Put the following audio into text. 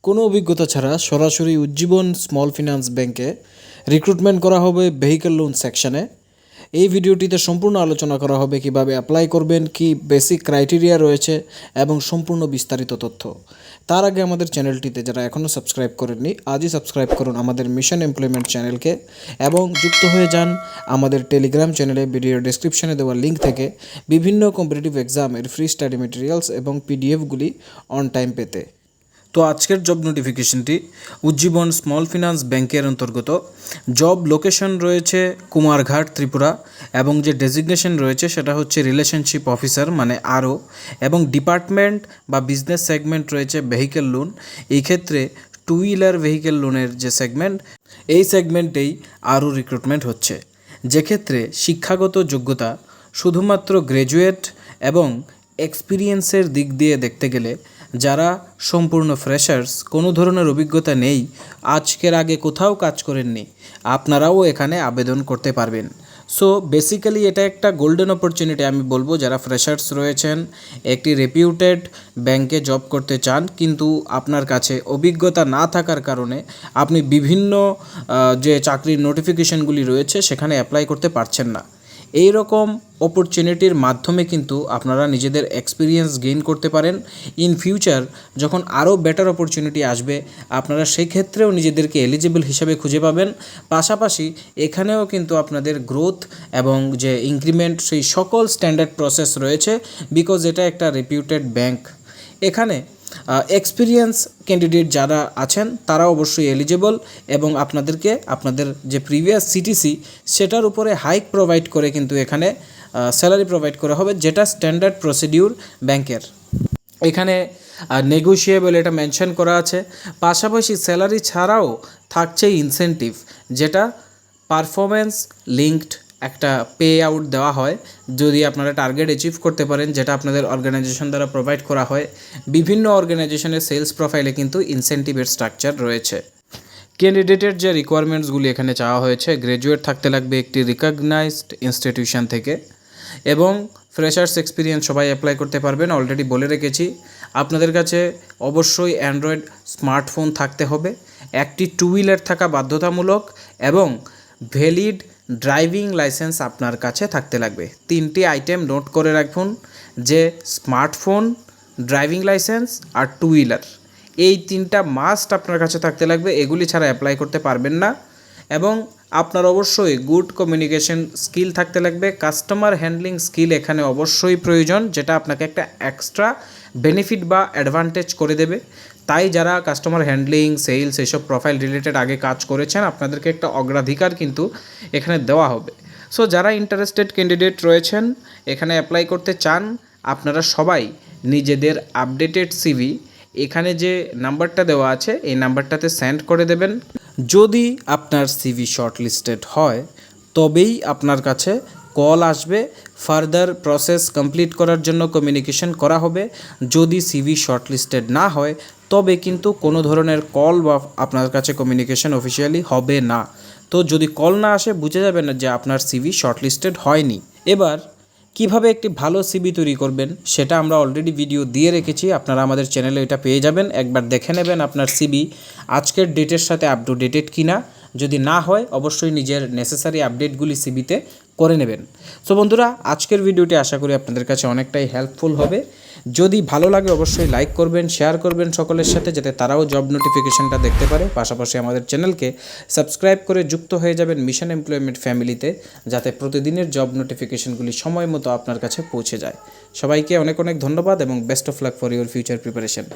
কোনো অভিজ্ঞতা ছাড়া সরাসরি উজ্জীবন স্মল ফিন্যান্স ব্যাংকে রিক্রুটমেন্ট করা হবে ভেহিক্যাল লোন সেকশনে। এই ভিডিওটিতে সম্পূর্ণ আলোচনা করা হবে কিভাবে অ্যাপ্লাই করবেন, কি বেসিক ক্রাইটেরিয়া রয়েছে এবং সম্পূর্ণ বিস্তারিত তথ্য। তার আগে আমাদের চ্যানেলটিতে যারা এখনও সাবস্ক্রাইব করেননি, আজই সাবস্ক্রাইব করুন আমাদের মিশন এমপ্লয়মেন্ট চ্যানেলকে এবং যুক্ত হয়ে যান আমাদের টেলিগ্রাম চ্যানেলে। ভিডিও ডেসক্রিপশনে দেওয়া লিঙ্ক থেকে বিভিন্ন কম্পিটিটিভ এক্সামের ফ্রি স্টাডি মেটেরিয়ালস এবং পিডিএফগুলি অন টাইম পেতে। তো আজকের জব নোটিফিকেশনটি উজ্জীবন স্মল ফিন্যান্স ব্যাংকের অন্তর্গত। জব লোকেশন রয়েছে কুমারঘাট, ত্রিপুরা, এবং যে ডেজিগনেশন রয়েছে সেটা হচ্ছে রিলেশনশিপ অফিসার মানে আরও, এবং ডিপার্টমেন্ট বা বিজনেস সেগমেন্ট রয়েছে ভেহিক্যাল লোন। এই ক্ষেত্রে টু হুইলার ভেহিক্যাল লোনের যে সেগমেন্ট, এই সেগমেন্টেই আরও রিক্রুটমেন্ট হচ্ছে। যেক্ষেত্রে শিক্ষাগত যোগ্যতা শুধুমাত্র গ্র্যাজুয়েট এবং এক্সপিরিয়েন্সের দিক দিয়ে দেখতে গেলে যারা সম্পূর্ণ ফ্রেশার্স, কোনো ধরনের অভিজ্ঞতা নেই, আজকের আগে কোথাও কাজ করেননি, আপনারাও এখানে আবেদন করতে পারবেন। সো বেসিক্যালি এটা একটা গোল্ডেন অপরচুনিটি আমি বলবো। যারা ফ্রেশার্স রয়েছেন, একটি রেপিউটেড ব্যাংকে জব করতে চান কিন্তু আপনার কাছে অভিজ্ঞতা না থাকার কারণে আপনি বিভিন্ন যে চাকরির নোটিফিকেশনগুলি রয়েছে সেখানে অ্যাপ্লাই করতে পারছেন না, এই রকম অপরচুনিটির মাধ্যমে কিন্তু আপনারা নিজেদের এক্সপিরিয়েন্স গেইন করতে পারেন। ইন ফিউচার যখন আরও বেটার অপরচুনিটি আসবে, আপনারা সেই ক্ষেত্রেও নিজেদেরকে এলিজিবল হিসাবে খুঁজে পাবেন। পাশাপাশি এখানেও কিন্তু আপনাদের গ্রোথ এবং যে ইনক্রিমেন্ট, সেই সকল স্ট্যান্ডার্ড প্রসেস রয়েছে, বিকজ এটা একটা রেপিউটেড ব্যাংক। এখানে এক্সপিরিয়েন্স ক্যান্ডিডেট যারা আছেন তারা অবশ্যই এলিজিবল, এবং আপনাদেরকে আপনাদের যে প্রিভিয়াস সিটিসি সেটার উপরে হাইক প্রোভাইড করে কিন্তু এখানে স্যালারি প্রোভাইড করা হবে, যেটা স্ট্যান্ডার্ড প্রসিডিউর ব্যাংকের। এখানে নেগোশিয়েবল এটা মেনশন করা আছে। পাশাপাশি স্যালারি ছাড়াও থাকছে ইনসেন্টিভ, যেটা পারফরমেন্স লিঙ্কড একটা পে আউট দেওয়া হয় যদি আপনারা টার্গেট অ্যাচিভ করতে পারেন, যেটা আপনাদের অর্গানাইজেশন দ্বারা প্রোভাইড করা হয়। বিভিন্ন অর্গানাইজেশনের সেলস প্রোফাইলে কিন্তু ইনসেন্টিভের স্ট্রাকচার রয়েছে। ক্যান্ডিডেটের যে রিকোয়ারমেন্টসগুলি এখানে চাওয়া হয়েছে, গ্র্যাজুয়েট থাকতে লাগবে একটি রিকগনাইজড ইনস্টিটিউশন থেকে, এবং ফ্রেশার্স এক্সপিরিয়েন্স সবাই অ্যাপ্লাই করতে পারবেন। অলরেডি বলে রেখেছি, আপনাদের কাছে অবশ্যই অ্যান্ড্রয়েড স্মার্টফোন থাকতে হবে, একটি টু হুইলার থাকা বাধ্যতামূলক, এবং ভ্যালিড ড্রাইভিং লাইসেন্স আপনার কাছে থাকতে লাগবে। তিনটি আইটেম নোট করে রাখুন, যে স্মার্টফোন, ড্রাইভিং লাইসেন্স আর টু হুইলার, এই তিনটা মাস্ট আপনার কাছে থাকতে লাগবে। এগুলি ছাড়া অ্যাপ্লাই করতে পারবেন না। এবং আপনার অবশ্যই গুড কমিউনিকেশন স্কিল থাকতে লাগবে। কাস্টমার হ্যান্ডলিং স্কিল এখানে অবশ্যই প্রয়োজন, যেটা আপনাকে একটা এক্সট্রা বেনিফিট বা অ্যাডভান্টেজ করে দেবে। তাই যারা কাস্টমার হ্যান্ডলিং, সেলস, এইসব প্রোফাইল রিলেটেড আগে কাজ করেছেন, আপনাদেরকে একটা অগ্রাধিকার কিন্তু এখানে দেওয়া হবে। সো যারা ইন্টারেস্টেড ক্যান্ডিডেট রয়েছেন, এখানে অ্যাপ্লাই করতে চান, আপনারা সবাই নিজেদের আপডেটেড সিভি এখানে যে নাম্বারটা দেওয়া আছে এই নাম্বারটাতে সেন্ড করে দেবেন। যদি আপনার সিভি শর্টলিস্টেড হয় তবেই আপনার কাছে কল আসবে, ফার্দার প্রসেস কমপ্লিট করার জন্য কমিউনিকেশন করা হবে। যদি সিভি শর্টলিস্টেড না হয় তবে কিন্তু কোনো ধরনের কল বা আপনার কাছে কমিউনিকেশন অফিসিয়ালি হবে না। তো যদি কল না আসে বুঝে যাবেন যে আপনার সিভি শর্টলিস্টেড হয়নি। এবার কিভাবে একটি ভালো সিভি তৈরি করবেন সেটা আমরা অলরেডি ভিডিও দিয়ে রেখেছি, আপনারা আমাদের চ্যানেলে এটা পেয়ে যাবেন। একবার দেখে নেবেন আপনার সিভি আজকের ডেটের সাথে আপ টু ডেটেড কিনা। যদি না হয় অবশ্যই নিজের নেসেসারি আপডেটগুলি সিভিতে করে নেবেন। সো বন্ধুরা, আজকের ভিডিওটি আশা করি আপনাদের কাছে অনেকটাই হেল্পফুল হবে। যদি ভালো লাগে অবশ্যই লাইক করবেন, শেয়ার করবেন সকলের সাথে, যাতে তারাও জব নোটিফিকেশনটা দেখতে পারে। পাশাপাশি আমাদের চ্যানেলকে সাবস্ক্রাইব করে যুক্ত হয়ে যাবেন মিশন এমপ্লয়মেন্ট ফ্যামিলিতে, যাতে প্রতিদিনের জব নোটিফিকেশনগুলি সময় মতো আপনার কাছে পৌঁছে যায়। সবাইকে অনেক অনেক ধন্যবাদ এবং best of luck for your future preparation.